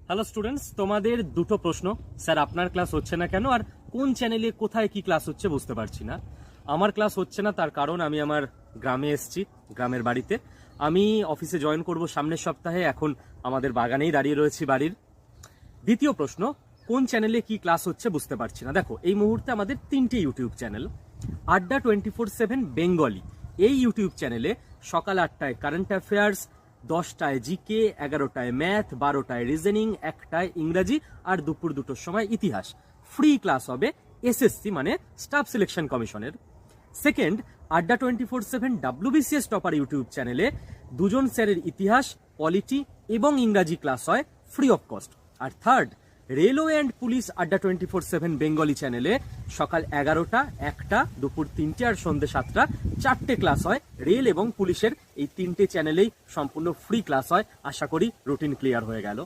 Hello students, তোমাদের দুটো প্রশ্ন। স্যার আপনার ক্লাস হচ্ছে না কেন, আর কোন চ্যানেলে কোথায় কি ক্লাস হচ্ছে বুঝতে পারছি না। আমার ক্লাস হচ্ছে না তার কারণ আমি আমার গ্রামে এসেছি, গ্রামের বাড়িতে। আমি অফিসে জয়েন করব সামনের সপ্তাহে, এখন আমাদের বাগানেই দাঁড়িয়ে রয়েছি বাড়ির। দ্বিতীয় প্রশ্ন, কোন চ্যানেলে কি ক্লাস হচ্ছে বুঝতে পারছি না। দেখো, এই মুহূর্তে আমাদের তিনটে ইউটিউব চ্যানেল। আড্ডা 24/7 বেঙ্গলি, এই ইউটিউব চ্যানেলে সকাল 8টায় কারেন্ট অ্যাফেয়ার্স, 10টায় জিকে, 11টায় ম্যাথ, 12টায় রিজনিং, 1টায় ইংরাজি, আর দুপুর 2টোর সময় ইতিহাস। ফ্রি ক্লাস হবে এসএসসি মানে স্টাফ সিলেকশন কমিশনের। Second, Adda 24/7 WBCS topper YouTube চ্যানেলে দুজন স্যারের ইতিহাস, পলিটি এবং ইংরাজি ক্লাস হয় ফ্রি অফ কস্ট। আর থার্ড, রেলওয়ে অ্যান্ড পুলিশ আড্ডা 24/7 বেঙ্গলি চ্যানেলে সকাল 11টা, 1টা, দুপুর 3টে আর সন্ধ্যে 7টা 4টে ক্লাস হয় রেল এবং পুলিশের। এই তিনটে চ্যানেলেই সম্পূর্ণ ফ্রি ক্লাস হয়। আশা করি রুটিন ক্লিয়ার হয়ে গেল।